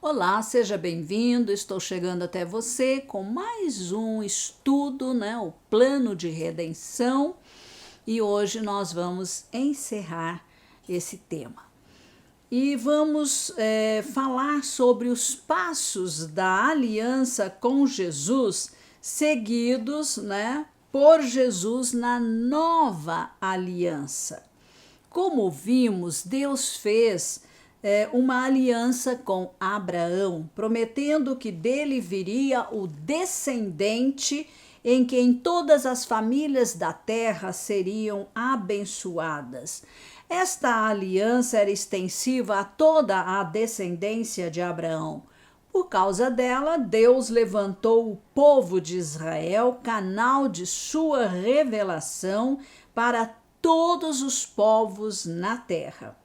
Olá, seja bem-vindo. Estou chegando até você com mais um estudo, o plano de redenção, e hoje nós vamos encerrar esse tema. E vamos falar sobre os passos da aliança com Jesus, seguidos, por Jesus na nova aliança. Como vimos, Deus fez uma aliança com Abraão, prometendo que dele viria o descendente em quem todas as famílias da terra seriam abençoadas. Esta aliança era extensiva a toda a descendência de Abraão. Por causa dela, Deus levantou o povo de Israel, canal de sua revelação para todos os povos na terra.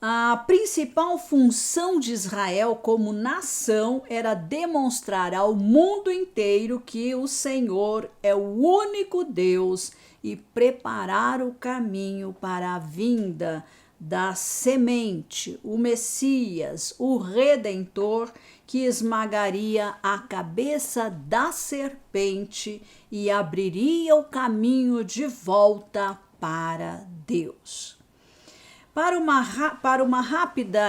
A principal função de Israel como nação era demonstrar ao mundo inteiro que o Senhor é o único Deus e preparar o caminho para a vinda da semente, o Messias, o Redentor, que esmagaria a cabeça da serpente e abriria o caminho de volta para Deus. Para uma rápida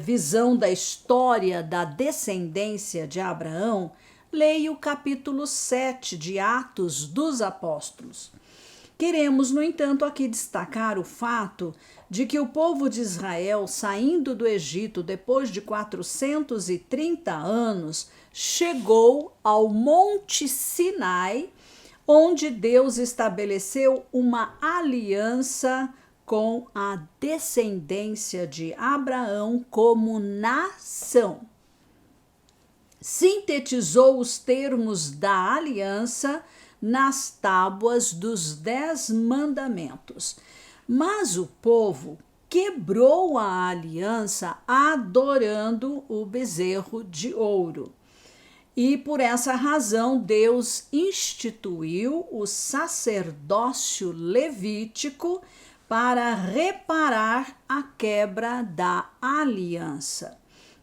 visão da história da descendência de Abraão, leia o capítulo 7 de Atos dos Apóstolos. Queremos, no entanto, aqui destacar o fato de que o povo de Israel, saindo do Egito depois de 430 anos, chegou ao Monte Sinai, onde Deus estabeleceu uma aliança com a descendência de Abraão como nação. Sintetizou os termos da aliança nas tábuas dos 10 mandamentos. Mas o povo quebrou a aliança adorando o bezerro de ouro. E por essa razão Deus instituiu o sacerdócio levítico para reparar a quebra da aliança,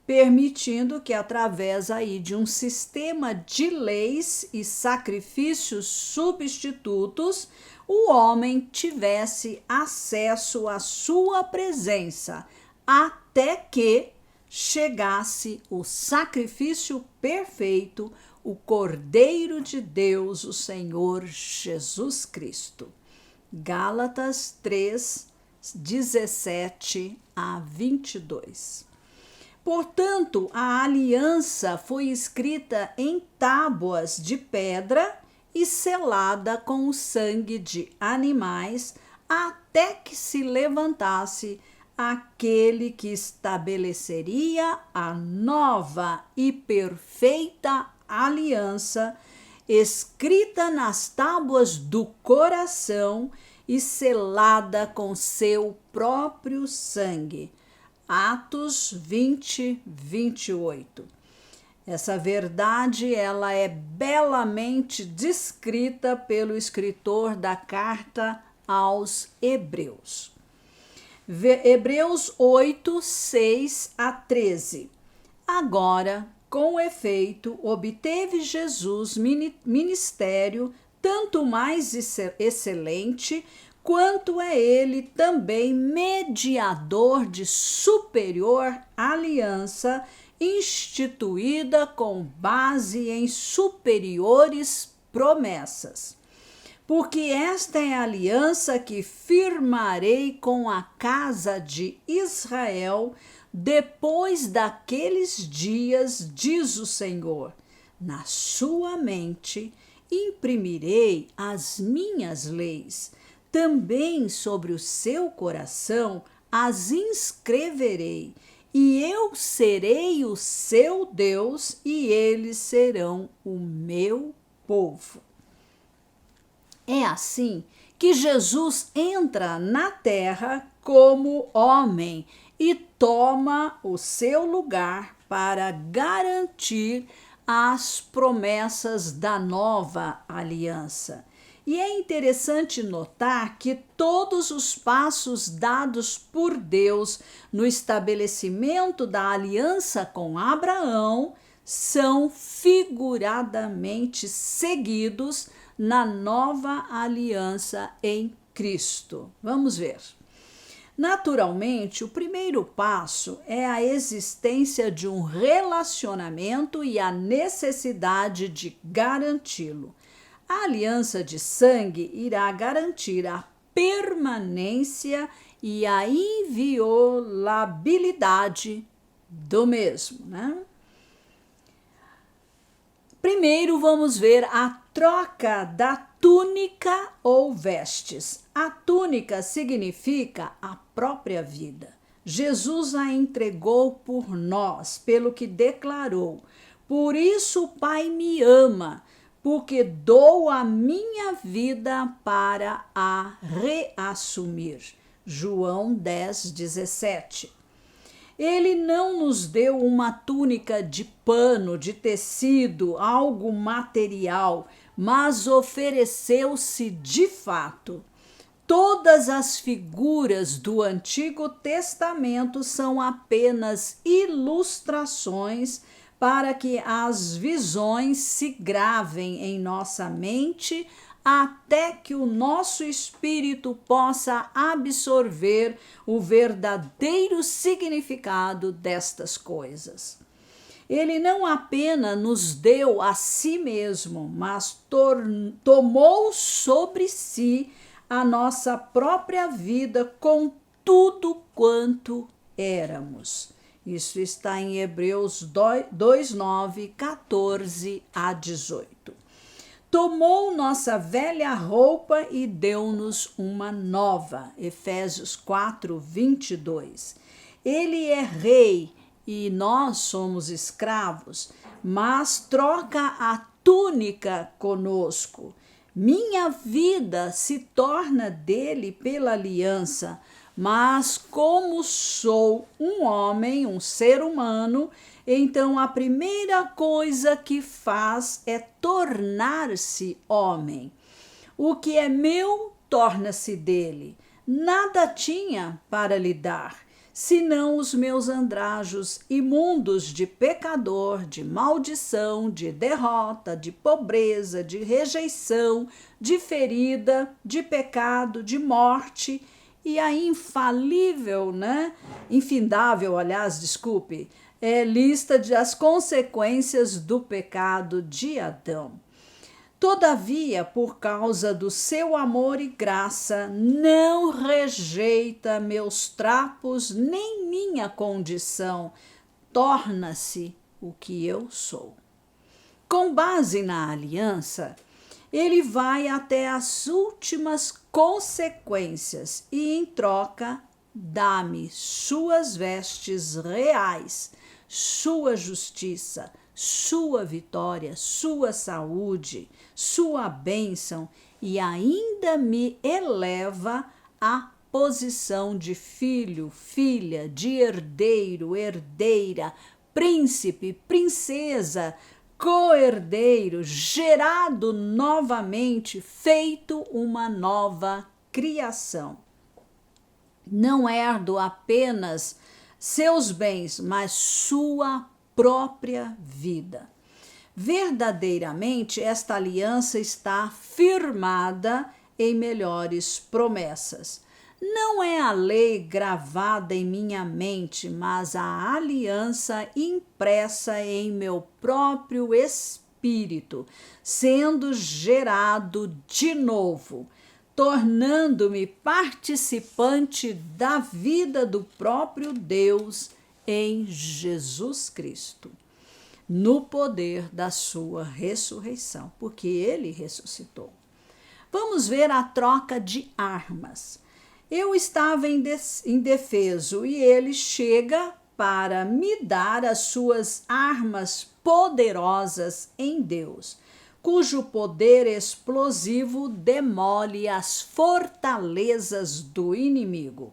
permitindo que através de um sistema de leis e sacrifícios substitutos, o homem tivesse acesso à sua presença, até que chegasse o sacrifício perfeito, o Cordeiro de Deus, o Senhor Jesus Cristo. Gálatas 3, 17 a 22. Portanto, a aliança foi escrita em tábuas de pedra e selada com o sangue de animais, até que se levantasse aquele que estabeleceria a nova e perfeita aliança, escrita nas tábuas do coração e selada com seu próprio sangue. Atos 20, 28. Essa verdade ela é belamente descrita pelo escritor da carta aos Hebreus. Hebreus 8, 6 a 13. Agora, com efeito, obteve Jesus ministério tanto mais excelente, quanto é ele também mediador de superior aliança, instituída com base em superiores promessas. Porque esta é a aliança que firmarei com a casa de Israel depois daqueles dias, diz o Senhor. Na sua mente imprimirei as minhas leis, também sobre o seu coração as inscreverei, e eu serei o seu Deus, e eles serão o meu povo. É assim que Jesus entra na terra como homem e toma o seu lugar para garantir as promessas da nova aliança. E é interessante notar que todos os passos dados por Deus no estabelecimento da aliança com Abraão são figuradamente seguidos na nova aliança em Cristo. Vamos ver. Naturalmente, o primeiro passo é a existência de um relacionamento e a necessidade de garanti-lo. A aliança de sangue irá garantir a permanência e a inviolabilidade do mesmo, né? Primeiro vamos ver a troca da túnica ou vestes. A túnica significa a própria vida. Jesus a entregou por nós, pelo que declarou: "Por isso o Pai me ama, porque dou a minha vida para a reassumir." João 10:17. Ele não nos deu uma túnica de pano, de tecido, algo material, mas ofereceu-se de fato. Todas as figuras do Antigo Testamento são apenas ilustrações para que as visões se gravem em nossa mente até que o nosso espírito possa absorver o verdadeiro significado destas coisas. Ele não apenas nos deu a si mesmo, mas tomou sobre si a nossa própria vida com tudo quanto éramos. Isso está em Hebreus 2:9, 14 a 18. Tomou nossa velha roupa e deu-nos uma nova. Efésios 4:22. Ele é rei e nós somos escravos, mas troca a túnica conosco. Minha vida se torna dele pela aliança, mas como sou um homem, um ser humano, então a primeira coisa que faz é tornar-se homem. O que é meu torna-se dele. Nada tinha para lhe dar, senão os meus andrajos imundos de pecador, de maldição, de derrota, de pobreza, de rejeição, de ferida, de pecado, de morte, e a infalível, infindável, lista das consequências do pecado de Adão. Todavia, por causa do seu amor e graça, não rejeita meus trapos nem minha condição, torna-se o que eu sou. Com base na aliança, ele vai até as últimas consequências e, em troca, dá-me suas vestes reais, sua justiça, sua vitória, sua saúde, sua bênção e ainda me eleva à posição de filho, filha, de herdeiro, herdeira, príncipe, princesa, co-herdeiro, gerado novamente, feito uma nova criação. Não herdo apenas seus bens, mas sua própria vida. Verdadeiramente, esta aliança está firmada em melhores promessas. Não é a lei gravada em minha mente, mas a aliança impressa em meu próprio espírito, sendo gerado de novo, tornando-me participante da vida do próprio Deus em Jesus Cristo, no poder da sua ressurreição, porque ele ressuscitou. Vamos ver a troca de armas. Eu estava indefeso e ele chega para me dar as suas armas poderosas em Deus, cujo poder explosivo demole as fortalezas do inimigo.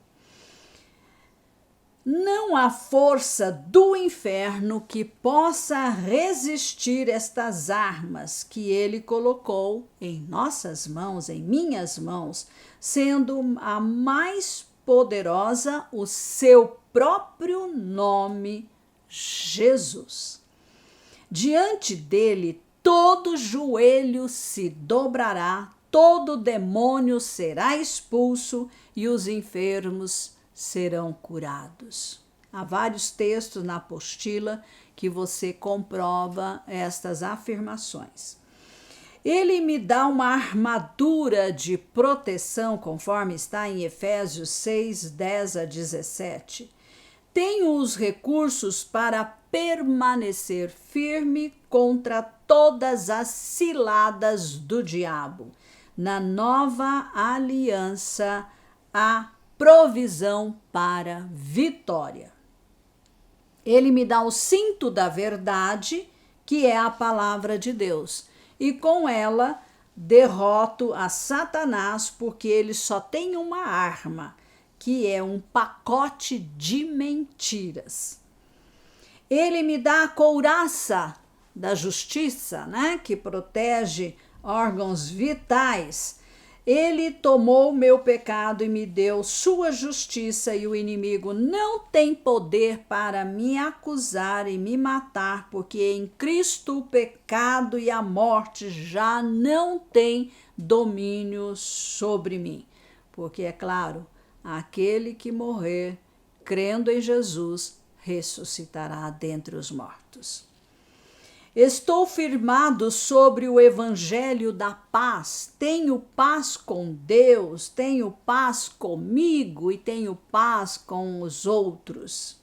Não há força do inferno que possa resistir estas armas que ele colocou em nossas mãos, em minhas mãos, sendo a mais poderosa o seu próprio nome, Jesus. Diante dele, todo joelho se dobrará, todo demônio será expulso e os enfermos serão curados. Há vários textos na apostila que você comprova estas afirmações. Ele me dá uma armadura de proteção, conforme está em Efésios 6, 10 a 17. Tenho os recursos para permanecer firme contra todas as ciladas do diabo. Na nova aliança, há provisão para vitória. Ele me dá o cinto da verdade, que é a palavra de Deus, e com ela derroto a Satanás, porque ele só tem uma arma, que é um pacote de mentiras. Ele me dá a couraça da justiça, né, que protege órgãos vitais. Ele tomou meu pecado e me deu sua justiça, e o inimigo não tem poder para me acusar e me matar, porque em Cristo o pecado e a morte já não têm domínio sobre mim. Porque, é claro, aquele que morrer, crendo em Jesus, ressuscitará dentre os mortos. Estou firmado sobre o evangelho da paz, tenho paz com Deus, tenho paz comigo e tenho paz com os outros.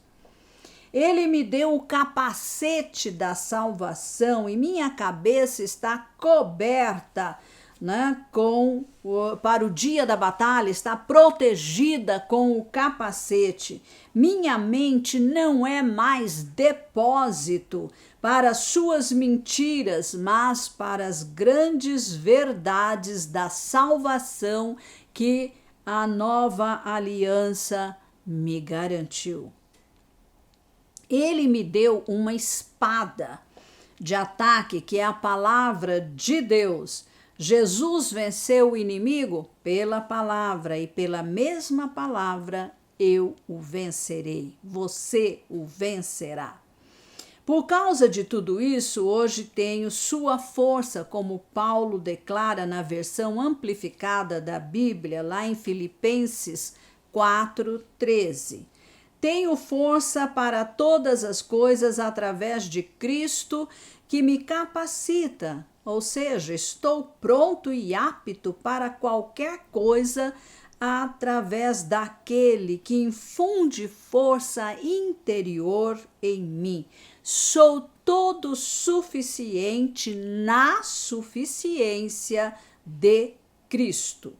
Ele me deu o capacete da salvação e minha cabeça está coberta, né, para o dia da batalha, está protegida com o capacete. Minha mente não é mais depósito para suas mentiras, mas para as grandes verdades da salvação que a nova aliança me garantiu. Ele me deu uma espada de ataque, que é a palavra de Deus. Jesus venceu o inimigo pela palavra, e pela mesma palavra eu o vencerei. Você o vencerá. Por causa de tudo isso, hoje tenho sua força, como Paulo declara na versão amplificada da Bíblia, lá em Filipenses 4:13. Tenho força para todas as coisas através de Cristo que me capacita, ou seja, estou pronto e apto para qualquer coisa através daquele que infunde força interior em mim. Sou todo suficiente na suficiência de Cristo.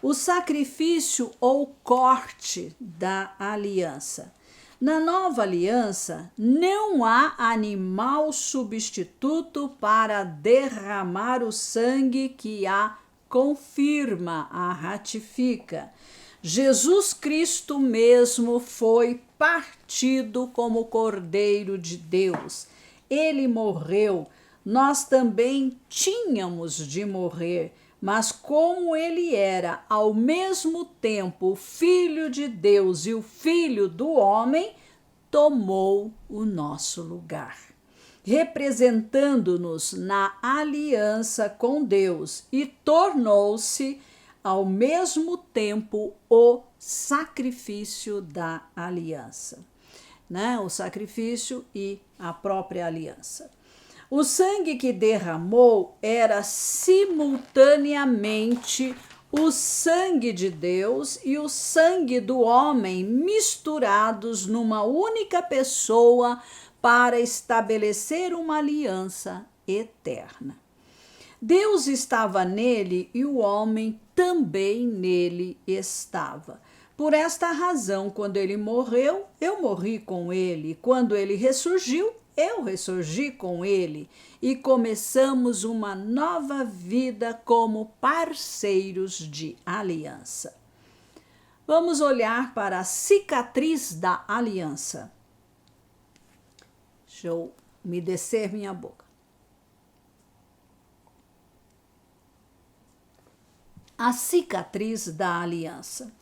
O sacrifício ou corte da aliança. Na nova aliança, não há animal substituto para derramar o sangue que a confirma, a ratifica. Jesus Cristo mesmo foi partido como Cordeiro de Deus. Ele morreu. Nós também tínhamos de morrer, mas como ele era ao mesmo tempo o Filho de Deus e o Filho do homem, tomou o nosso lugar, representando-nos na aliança com Deus, e tornou-se ao mesmo tempo o sacrifício da aliança, né? O sacrifício e a própria aliança. O sangue que derramou era simultaneamente o sangue de Deus e o sangue do homem misturados numa única pessoa para estabelecer uma aliança eterna. Deus estava nele e o homem também nele estava. Por esta razão, quando ele morreu, eu morri com ele. Quando ele ressurgiu, eu ressurgi com ele, e começamos uma nova vida como parceiros de aliança. Vamos olhar para a cicatriz da aliança. Deixa eu umedecer minha boca. A cicatriz da aliança.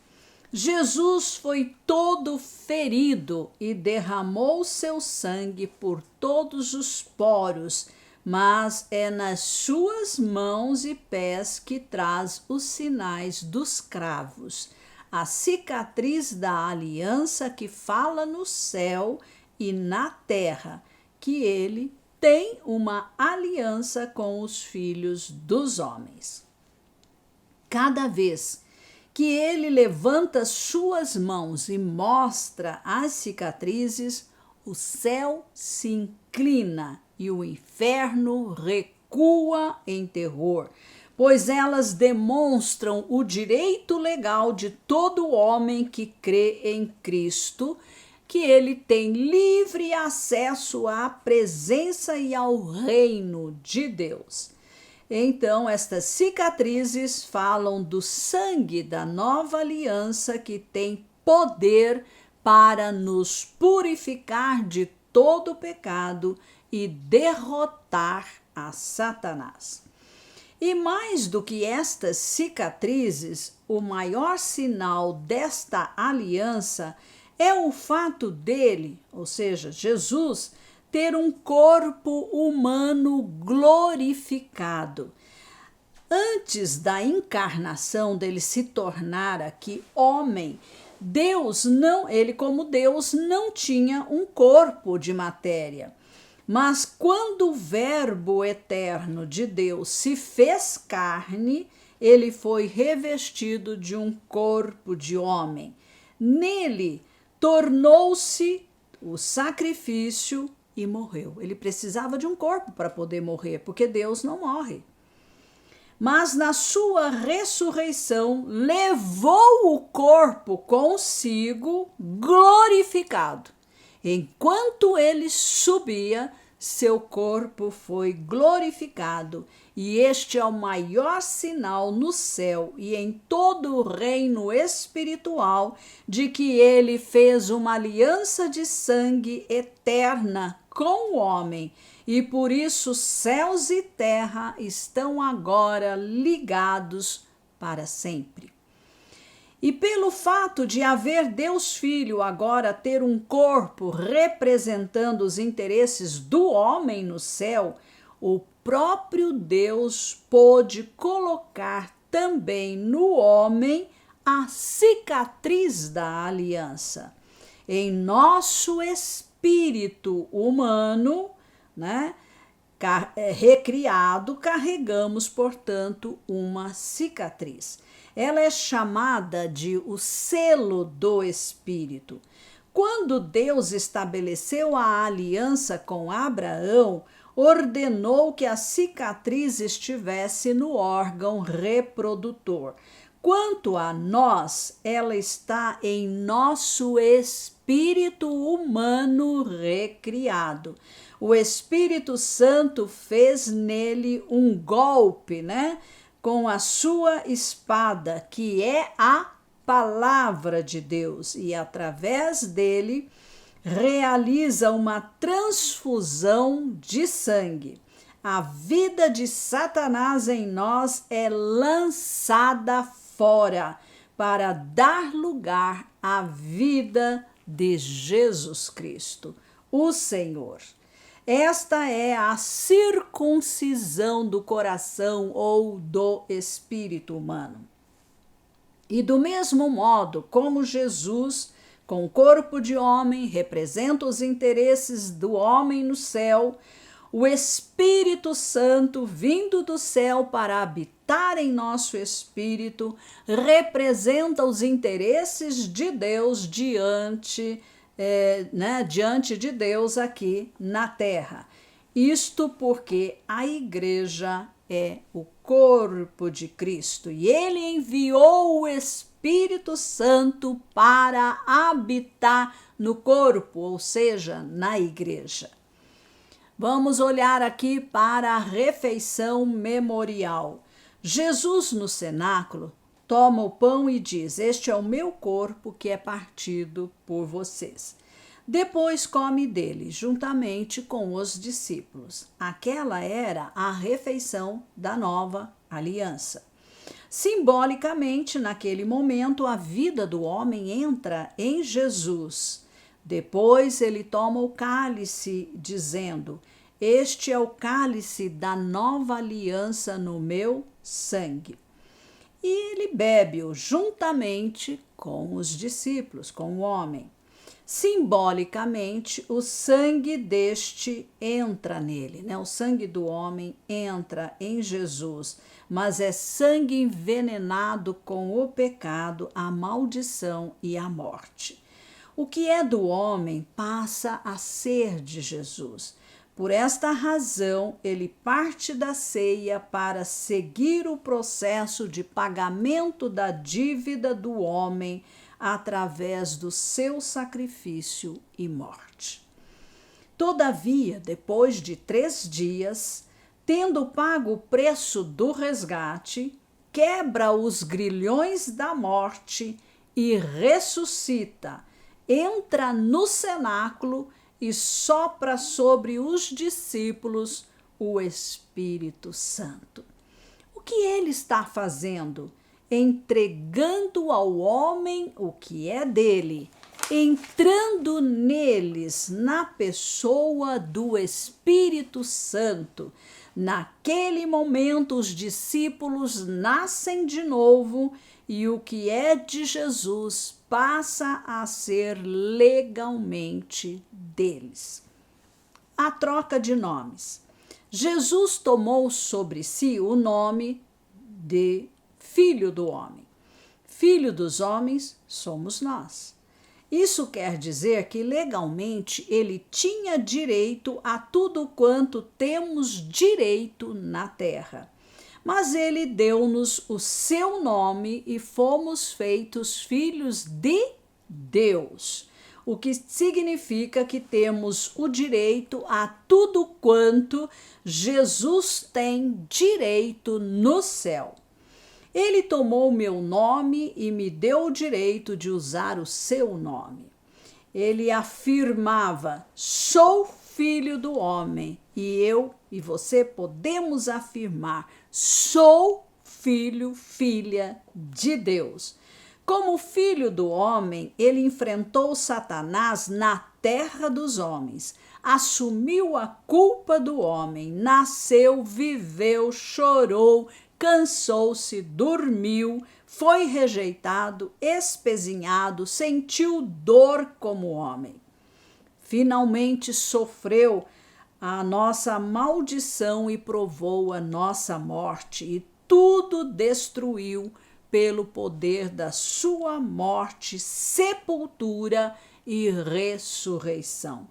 Jesus foi todo ferido e derramou seu sangue por todos os poros, mas é nas suas mãos e pés que traz os sinais dos cravos. A cicatriz da aliança que fala no céu e na terra, que ele tem uma aliança com os filhos dos homens. Cada vez que ele levanta suas mãos e mostra as cicatrizes, o céu se inclina e o inferno recua em terror, pois elas demonstram o direito legal de todo homem que crê em Cristo, que ele tem livre acesso à presença e ao reino de Deus. Então, estas cicatrizes falam do sangue da nova aliança que tem poder para nos purificar de todo pecado e derrotar a Satanás. E mais do que estas cicatrizes, o maior sinal desta aliança é o fato dele, ou seja, Jesus, ter um corpo humano glorificado. Antes da encarnação dele se tornar aqui homem, ele como Deus não tinha um corpo de matéria. Mas quando o Verbo eterno de Deus se fez carne, ele foi revestido de um corpo de homem. Nele tornou-se o sacrifício e morreu. Ele precisava de um corpo para poder morrer, porque Deus não morre. Mas na sua ressurreição levou o corpo consigo glorificado. Enquanto ele subia, seu corpo foi glorificado, e este é o maior sinal no céu e em todo o reino espiritual de que ele fez uma aliança de sangue eterna com o homem, e por isso céus e terra estão agora ligados para sempre. E pelo fato de haver Deus Filho agora ter um corpo representando os interesses do homem no céu, o próprio Deus pôde colocar também no homem a cicatriz da aliança. Em nosso espírito humano, recriado, carregamos, portanto, uma cicatriz. Ela é chamada de o selo do Espírito. Quando Deus estabeleceu a aliança com Abraão, ordenou que a cicatriz estivesse no órgão reprodutor. Quanto a nós, ela está em nosso espírito humano recriado. O Espírito Santo fez nele um golpe, com a sua espada, que é a palavra de Deus, e através dele realiza uma transfusão de sangue. A vida de Satanás em nós é lançada fora para dar lugar à vida de Jesus Cristo, o Senhor. Esta é a circuncisão do coração ou do espírito humano. E do mesmo modo como Jesus, com corpo de homem, representa os interesses do homem no céu, o Espírito Santo, vindo do céu para habitar em nosso espírito, representa os interesses de Deus diante de Deus aqui na terra. Isto porque a igreja é o corpo de Cristo e ele enviou o Espírito Santo para habitar no corpo, ou seja, na igreja. Vamos olhar aqui para a refeição memorial. Jesus no cenáculo toma o pão e diz: este é o meu corpo que é partido por vocês. Depois come dele, juntamente com os discípulos. Aquela era a refeição da nova aliança. Simbolicamente, naquele momento, a vida do homem entra em Jesus. Depois ele toma o cálice, dizendo: este é o cálice da nova aliança no meu sangue. E ele bebe-o juntamente com os discípulos, com o homem. Simbolicamente, o sangue deste entra nele, né? O sangue do homem entra em Jesus, mas é sangue envenenado com o pecado, a maldição e a morte. O que é do homem passa a ser de Jesus. Por esta razão, ele parte da ceia para seguir o processo de pagamento da dívida do homem através do seu sacrifício e morte. Todavia, depois de 3 dias, tendo pago o preço do resgate, quebra os grilhões da morte e ressuscita, entra no cenáculo e sopra sobre os discípulos o Espírito Santo. O que ele está fazendo? Entregando ao homem o que é dele, entrando neles na pessoa do Espírito Santo. Naquele momento, os discípulos nascem de novo e o que é de Jesus passa a ser legalmente deles. A troca de nomes. Jesus tomou sobre si o nome de Filho do Homem. Filho dos homens somos nós. Isso quer dizer que legalmente ele tinha direito a tudo quanto temos direito na terra. Mas ele deu-nos o seu nome e fomos feitos filhos de Deus, o que significa que temos o direito a tudo quanto Jesus tem direito no céu. Ele tomou meu nome e me deu o direito de usar o seu nome. Ele afirmava: sou filho do homem, e eu e você podemos afirmar: sou filho, filha de Deus. Como filho do homem, ele enfrentou Satanás na terra dos homens, assumiu a culpa do homem, nasceu, viveu, chorou, cansou-se, dormiu, foi rejeitado, espezinhado, sentiu dor como homem. Finalmente sofreu a nossa maldição e provou a nossa morte, e tudo destruiu pelo poder da sua morte, sepultura e ressurreição.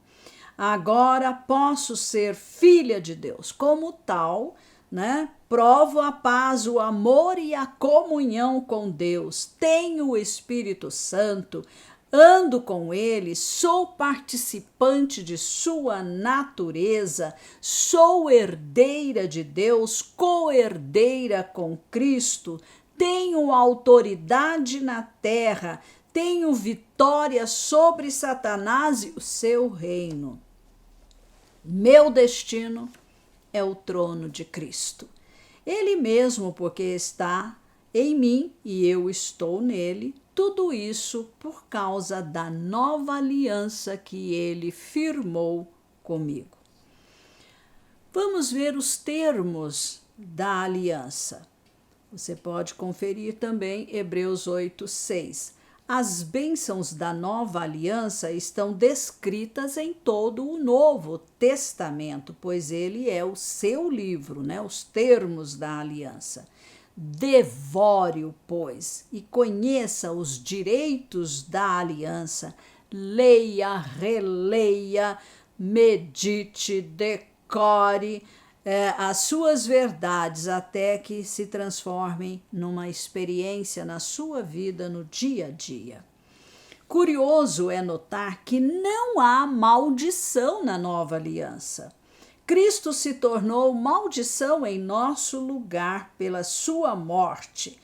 Agora posso ser filha de Deus. Como tal, provo a paz, o amor e a comunhão com Deus. Tenho o Espírito Santo, ando com ele, sou participante de sua natureza, sou herdeira de Deus, co-herdeira com Cristo, tenho autoridade na terra, tenho vitória sobre Satanás e o seu reino. Meu destino é o trono de Cristo. Ele mesmo, porque está em mim e eu estou nele, tudo isso por causa da nova aliança que ele firmou comigo. Vamos ver os termos da aliança. Você pode conferir também Hebreus 8:6. As bênçãos da nova aliança estão descritas em todo o Novo Testamento, pois ele é o seu livro, os termos da aliança. Devore-o, pois, e conheça os direitos da aliança. Leia, releia, medite, decore as suas verdades até que se transformem numa experiência na sua vida no dia a dia. Curioso é notar que não há maldição na nova aliança. Cristo se tornou maldição em nosso lugar pela sua morte.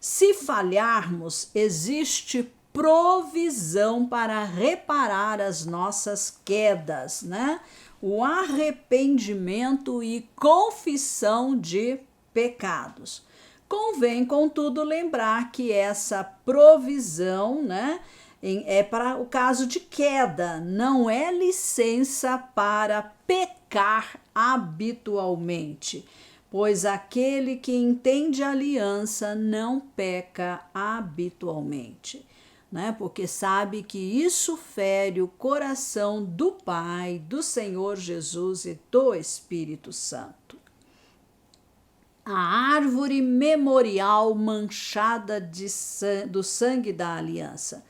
Se falharmos, existe provisão para reparar as nossas quedas, né? O arrependimento e confissão de pecados. Convém, contudo, lembrar que essa provisão, né, é para o caso de queda, não é licença para pecar habitualmente, pois aquele que entende a aliança não peca habitualmente, né? Porque sabe que isso fere o coração do Pai, do Senhor Jesus e do Espírito Santo. A árvore memorial manchada do sangue da aliança.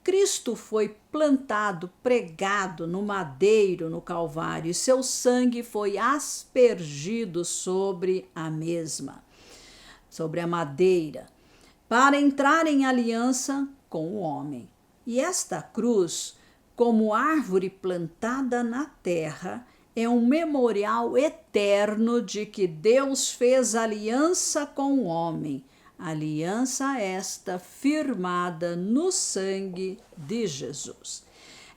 Cristo foi plantado, pregado no madeiro no Calvário, e seu sangue foi aspergido sobre a mesma, sobre a madeira, para entrar em aliança com o homem. E esta cruz, como árvore plantada na terra, é um memorial eterno de que Deus fez aliança com o homem, aliança esta firmada no sangue de Jesus.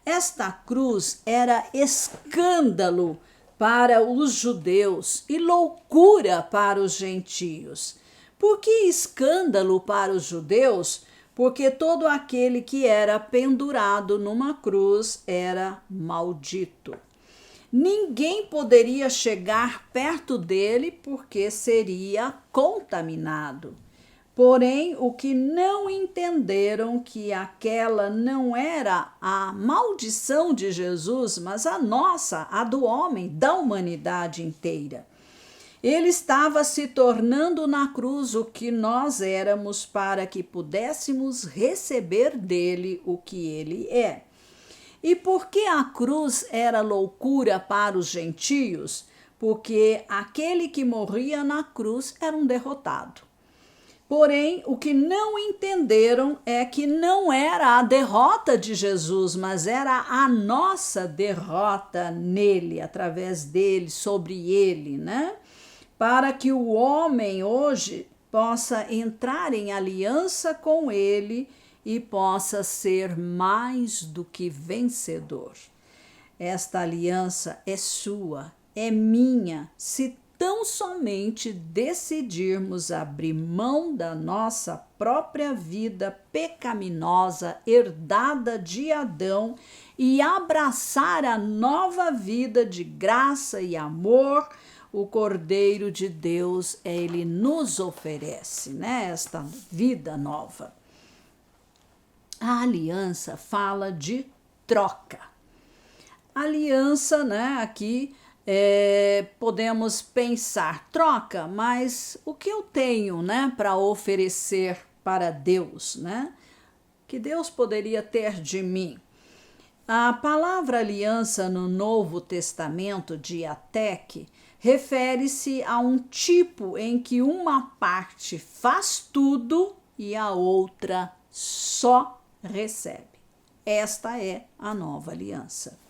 Esta cruz era escândalo para os judeus e loucura para os gentios. Por que escândalo para os judeus? Porque todo aquele que era pendurado numa cruz era maldito. Ninguém poderia chegar perto dele porque seria contaminado. Porém, o que não entenderam que aquela não era a maldição de Jesus, mas a nossa, a do homem, da humanidade inteira. Ele estava se tornando na cruz o que nós éramos para que pudéssemos receber dele o que ele é. E por que a cruz era loucura para os gentios? Porque aquele que morria na cruz era um derrotado. Porém, o que não entenderam é que não era a derrota de Jesus, mas era a nossa derrota nele, através dele, sobre ele, né? Para que o homem hoje possa entrar em aliança com ele e possa ser mais do que vencedor. Esta aliança é sua, é minha, se tão somente decidirmos abrir mão da nossa própria vida pecaminosa herdada de Adão e abraçar a nova vida de graça e amor. O Cordeiro de Deus, ele nos oferece, né, esta vida nova. A aliança fala de troca. Aliança, né, aqui podemos pensar, troca, mas o que eu tenho, né, para oferecer para Deus, né? Que Deus poderia ter de mim? A palavra aliança no Novo Testamento, diateque, refere-se a um tipo em que uma parte faz tudo e a outra só recebe. Esta é a nova aliança.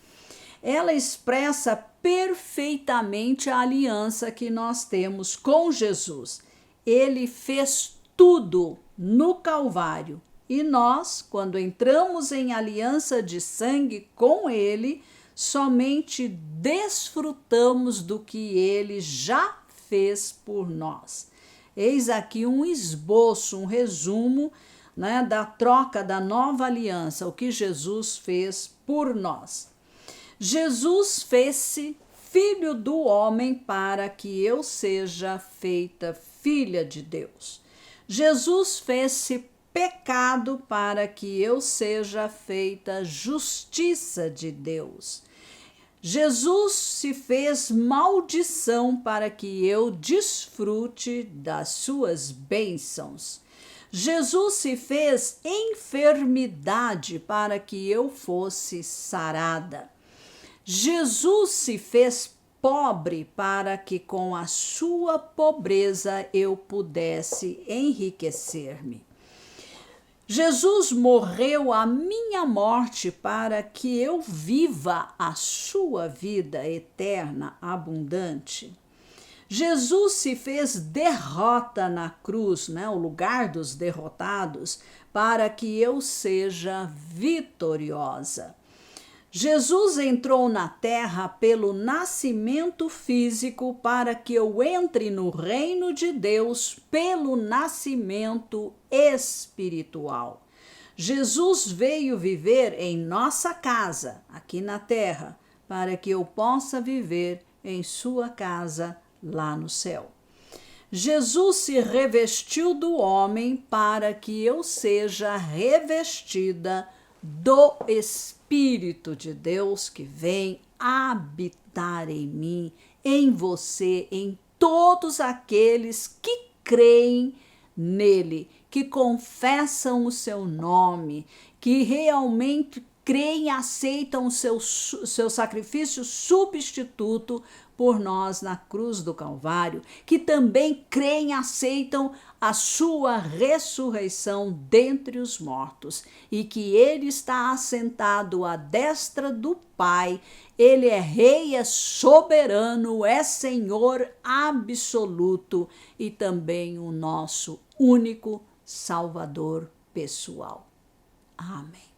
Ela expressa perfeitamente a aliança que nós temos com Jesus. Ele fez tudo no Calvário e nós, quando entramos em aliança de sangue com ele, somente desfrutamos do que ele já fez por nós. Eis aqui um esboço, um resumo, né, da troca da nova aliança, o que Jesus fez por nós. Jesus fez-se filho do homem para que eu seja feita filha de Deus. Jesus fez-se pecado para que eu seja feita justiça de Deus. Jesus se fez maldição para que eu desfrute das suas bênçãos. Jesus se fez enfermidade para que eu fosse sarada. Jesus se fez pobre para que com a sua pobreza eu pudesse enriquecer-me. Jesus morreu a minha morte para que eu viva a sua vida eterna, abundante. Jesus se fez derrota na cruz, né, o lugar dos derrotados, para que eu seja vitoriosa. Jesus entrou na terra pelo nascimento físico para que eu entre no reino de Deus pelo nascimento espiritual. Jesus veio viver em nossa casa, aqui na terra, para que eu possa viver em sua casa lá no céu. Jesus se revestiu do homem para que eu seja revestida do Espírito de Deus que vem habitar em mim, em você, em todos aqueles que creem nele, que confessam o seu nome, que realmente creem e aceitam o seu sacrifício substituto por nós na cruz do Calvário, que também creem e aceitam a sua ressurreição dentre os mortos e que ele está assentado à destra do Pai, ele é rei, é soberano, é Senhor absoluto e também o nosso único Salvador pessoal. Amém.